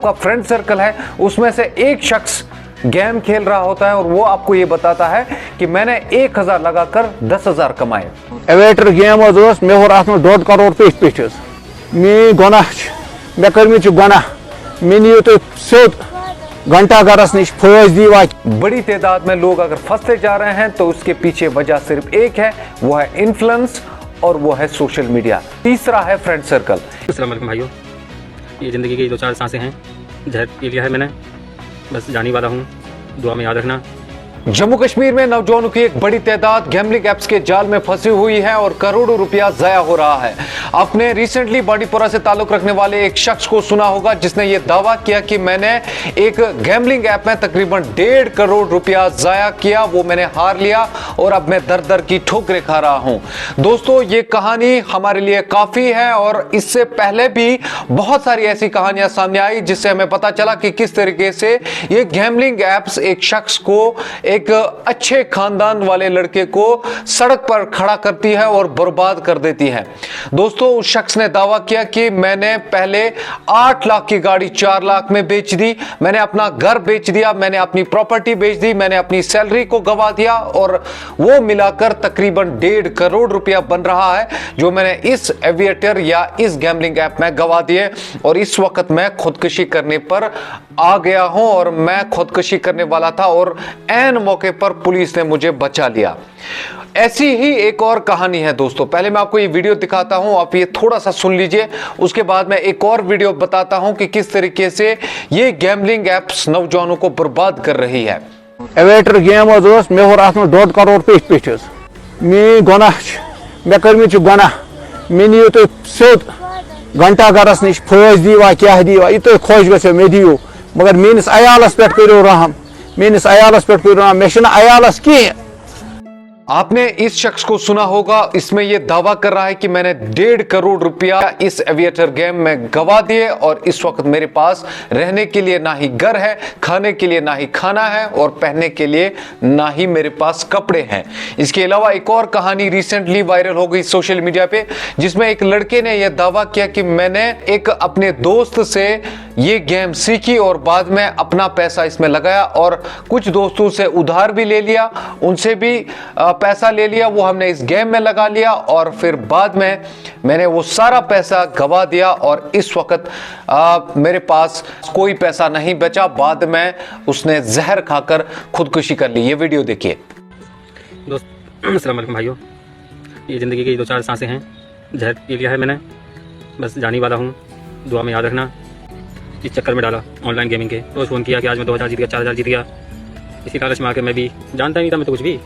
आपका friend circle है उसमें से एक शख्स गेम खेल रहा होता है और वो आपको ये बताता है कि मैंने 1000 लगाकर 10,000 कमाए। एवेटर गेम मे होर अत 1.5 करोड़ पे मे गुनाह मे कर गुनाह मे नीव तुम सोद घंटा गरस नश फौज दी। बड़ी तादाद में लोग अगर फंसते जा रहे हैं तो उसके पीछे वजह सिर्फ एक है, वो है इन्फ्लुएंस और वो है सोशल मीडिया। तीसरा है फ्रेंड सर्कल। अस्सलाम वालेकुम भाइयों, ये ज़िंदगी की 2-4 सांसें हैं, जहर पी लिया है मैंने, बस जाने वाला हूँ, दुआ में याद रखना। जम्मू कश्मीर में नौजवानों की एक बड़ी तादाद गैम्बलिंग एप्स के जाल में फंसी हुई है और करोड़ों रुपया जाया हो रहा है। आपने रिसेंटली बांडीपोरा से ताल्लुक रखने वाले एक शख्स को सुना होगा जिसने ये दावा किया कि मैंने एक गैम्बलिंग ऐप में तकरीबन 1.5 करोड़ रुपया जाया किया, वो मैंने हार लिया और अब मैं दर दर की ठोकरें खा रहा हूं। दोस्तों, ये कहानी हमारे लिए काफी है और इससे पहले भी बहुत सारी ऐसी कहानियां सामने आई जिससे हमें पता चला कि किस तरीके से ये गैम्बलिंग एप्स एक शख्स को, एक अच्छे खानदान वाले लड़के को सड़क पर खड़ा करती है और बर्बाद कर देती है। दोस्तों, उस शख्स ने दावा किया कि मैंने पहले 8 लाख की गाड़ी 4 लाख में बेच दी, मैंने अपना घर बेच दिया, मैंने अपनी प्रॉपर्टी बेच दी, मैंने अपनी सैलरी को गवा दिया और वो मिलाकर तकरीबन 1.5 करोड़ रुपया बन रहा है जो मैंने इस एविएटर या इस गैम्बलिंग ऐप में गवा दिए। और इस वक्त मैं खुदकुशी करने पर आ गया हूं और मैं खुदकुशी करने वाला था और ऐन मौके पर पुलिस ने मुझे बचा लिया। ऐसी ही एक और कहानी है दोस्तों। पहले मैं आपको ये वीडियो दिखाता हूं, आप ये थोड़ा सा सुन लीजिए, उसके बाद मैं एक और वीडियो बताता हूं कि किस तरीके से ये गैम्बलिंग एप्स नौजवानों को बर्बाद कर रही है। एवेटर गेम मे होर अत 1.5 करोड़ पे मे गुनाह मे कर गुनाह मे नीव तुम सोद घंटा गरस नश फौज दी क्या दी यह तुम खुश गो मे दियो, मगर मेनिस अयालस पे करो रहम, मेनिस अयालस पे करो रहम, मे अयालस कह। आपने इस शख्स को सुना होगा, इसमें यह दावा कर रहा है कि मैंने 1.5 करोड़ रुपया इस एविएटर गेम में गवा दिए और इस वक्त मेरे पास रहने के लिए ना ही घर है, खाने के लिए ना ही खाना है और पहनने के लिए ना ही मेरे पास कपड़े हैं। इसके अलावा एक और कहानी रिसेंटली वायरल हो गई सोशल मीडिया पे, जिसमें एक लड़के ने यह दावा किया कि मैंने एक अपने दोस्त से ये गेम सीखी और बाद में अपना पैसा इसमें लगाया और कुछ दोस्तों से उधार भी ले लिया, उनसे भी पैसा ले लिया, वो हमने इस गेम में लगा लिया और फिर बाद में मैंने वो सारा पैसा गवा दिया और इस वक्त मेरे पास कोई पैसा नहीं बचा। बाद में उसने जहर खाकर खुदकुशी कर ली। ये वीडियो देखिए। दोस्त, अस्सलाम वालेकुम भाइयों, ये ज़िंदगी की 2-4 सांसें हैं, जहर पी लिया है मैंने, बस जाने वाला हूँ, दुआ में याद रखना। इस चक्कर में डाला ऑनलाइन गेमिंग के, रोज़ फ़ोन किया कि आज मैं 2000 जीत गया, 4000 जीत गया, इसी लालच में आकर मैं भी जानता नहीं था मैं तो कुछ भी।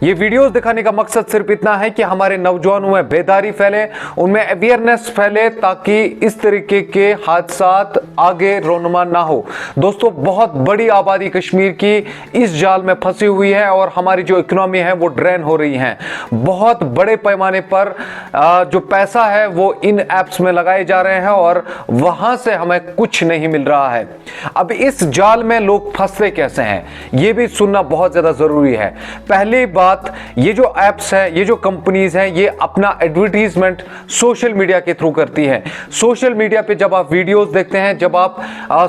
ये वीडियोस दिखाने का मकसद सिर्फ इतना है कि हमारे नौजवानों में बेदारी फैले, उनमें अवेयरनेस फैले, ताकि इस तरीके के हादसात आगे रोनुमा ना हो। दोस्तों, बहुत बड़ी आबादी कश्मीर की इस जाल में फंसी हुई है और हमारी जो इकोनॉमी है वो ड्रेन हो रही है। बहुत बड़े पैमाने पर जो पैसा है वो इन एप्स में लगाए जा रहे हैं और वहां से हमें कुछ नहीं मिल रहा है। अब इस जाल में लोग फंसते कैसे हैं ये भी सुनना बहुत ज्यादा जरूरी है। पहली बात, ये जो एप्स है, ये जो कंपनीज हैं, ये अपना एडवर्टीजमेंट सोशल मीडिया के थ्रू करती है। सोशल मीडिया पे जब आप वीडियोस देखते हैं, जब आप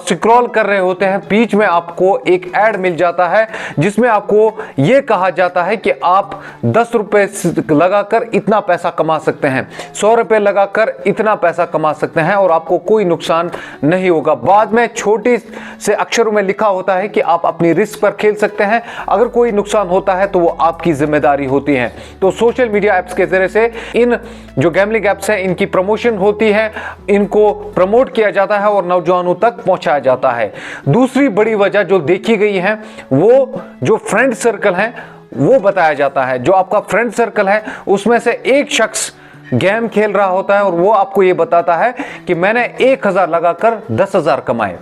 स्क्रॉल कर रहे होते हैं, बीच में आपको एक ऐड मिल जाता है जिसमें आपको यह कहा जाता है कि आप 10 रुपए लगाकर इतना पैसा कमा सकते हैं, 100 रुपए लगाकर इतना पैसा कमा सकते हैं और आपको कोई नुकसान नहीं होगा। बाद में छोटे से अक्षरों में लिखा होता है कि आप अपनी रिस्क पर खेल सकते हैं, अगर कोई नुकसान होता है तो वो आपकी जिम्मेदारी होती है। तो सोशल मीडिया एप्स के जरिए से इन जो गैम्बलिंग एप्स हैं इनकी प्रमोशन होती है, इनको प्रमोट किया जाता है और नौजवानों तक पहुंचाया जाता है। दूसरी बड़ी वजह जो देखी गई है वो जो फ्रेंड सर्कल है वो बताया जाता है। जो आपका फ्रेंड सर्कल है उसमें से एक शख्स गेम खेल रहा होता है और वो आपको ये बताता है कि मैंने 1000 लगाकर 10,000 कमाए।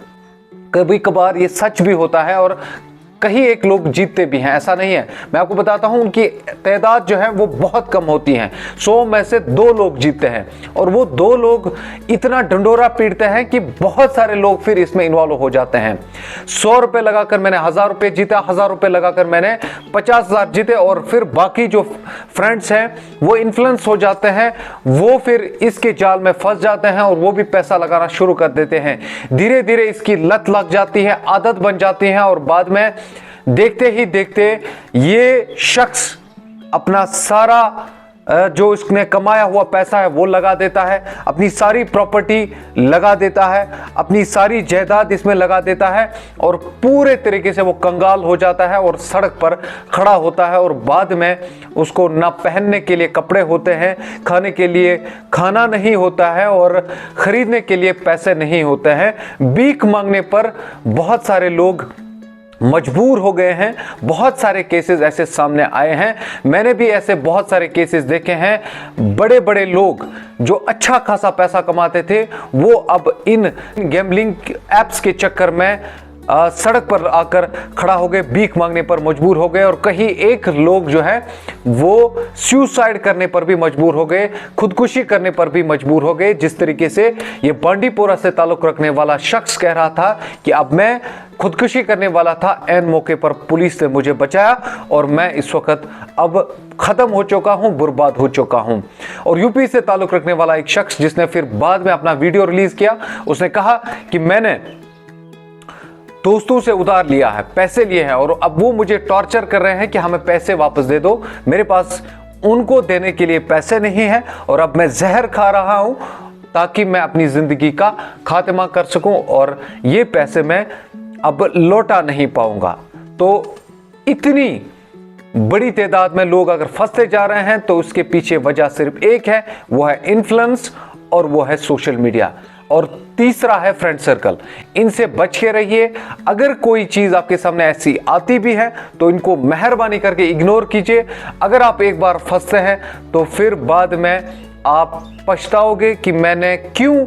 कभी कभार ये सच भी होता है और कहीं एक लोग जीतते भी हैं, ऐसा नहीं है। मैं आपको बताता हूं उनकी तादाद जो है वो बहुत कम होती है, 100 में से 2 लोग जीतते हैं और वो 2 लोग इतना ढंडोरा पीटते हैं कि बहुत सारे लोग फिर इसमें इन्वॉल्व हो जाते हैं। 100 रुपए लगाकर मैंने 1000 रुपए जीता, 1000 रुपए लगाकर मैंने 50,000 जीते, और फिर बाकी जो फ्रेंड्स हैं वो इन्फ्लुएंस हो जाते हैं, वो फिर इसके जाल में फंस जाते हैं और वो भी पैसा लगाना शुरू कर देते हैं। धीरे धीरे इसकी लत लग जाती है, आदत बन जाती है, और बाद में देखते ही देखते ये शख्स अपना सारा जो इसने कमाया हुआ पैसा है वो लगा देता है, अपनी सारी प्रॉपर्टी लगा देता है, अपनी सारी जायदाद इसमें लगा देता है, और पूरे तरीके से वो कंगाल हो जाता है और सड़क पर खड़ा होता है। और बाद में उसको ना पहनने के लिए कपड़े होते हैं, खाने के लिए खाना नहीं होता है, और खरीदने के लिए पैसे नहीं होते हैं। भीख मांगने पर बहुत सारे लोग मजबूर हो गए हैं। बहुत सारे केसेस ऐसे सामने आए हैं, मैंने भी ऐसे बहुत सारे केसेस देखे हैं। बड़े बड़े लोग जो अच्छा खासा पैसा कमाते थे वो अब इन गैम्बलिंग एप्स के चक्कर में सड़क पर आकर खड़ा हो गए, भीख मांगने पर मजबूर हो गए, और कहीं एक लोग जो है वो सुसाइड करने पर भी मजबूर हो गए, खुदकुशी करने पर भी मजबूर हो गए। जिस तरीके से ये बांडीपोरा से ताल्लुक रखने वाला शख्स कह रहा था कि अब मैं खुदकुशी करने वाला था, एन मौके पर पुलिस ने मुझे बचाया और मैं इस वक्त अब खत्म हो चुका हूं, बर्बाद हो चुका हूं। और यूपी से ताल्लुक रखने वाला एक शख्स जिसने फिर बाद में अपना वीडियो रिलीज किया, उसने कहा कि मैंने दोस्तों से उधार लिया है, पैसे लिए हैं, और अब वो मुझे टॉर्चर कर रहे हैं कि हमें पैसे वापस दे दो, मेरे पास उनको देने के लिए पैसे नहीं है, और अब मैं जहर खा रहा हूं ताकि मैं अपनी जिंदगी का खात्मा कर सकूं, और ये पैसे मैं अब लौटा नहीं पाऊंगा। तो इतनी बड़ी तादाद में लोग अगर फंसते जा रहे हैं तो उसके पीछे वजह सिर्फ एक है, वो है इन्फ्लुएंस, और वो है सोशल मीडिया, और तीसरा है फ्रेंड सर्कल। इनसे बच के रहिए। अगर कोई चीज आपके सामने ऐसी आती भी है तो इनको मेहरबानी करके इग्नोर कीजिए। अगर आप एक बार फंसते हैं तो फिर बाद में आप पछताओगे कि मैंने क्यों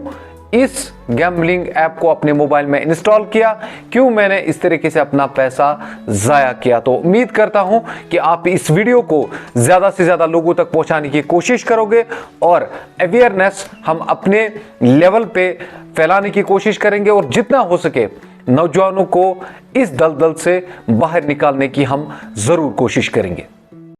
इस गैम्बलिंग ऐप को अपने मोबाइल में इंस्टॉल किया, क्यों मैंने इस तरीके से अपना पैसा जाया किया। तो उम्मीद करता हूं कि आप इस वीडियो को ज्यादा से ज्यादा लोगों तक पहुंचाने की कोशिश करोगे, और अवेयरनेस हम अपने लेवल पे फैलाने की कोशिश करेंगे, और जितना हो सके नौजवानों को इस दलदल से बाहर निकालने की हम जरूर कोशिश करेंगे।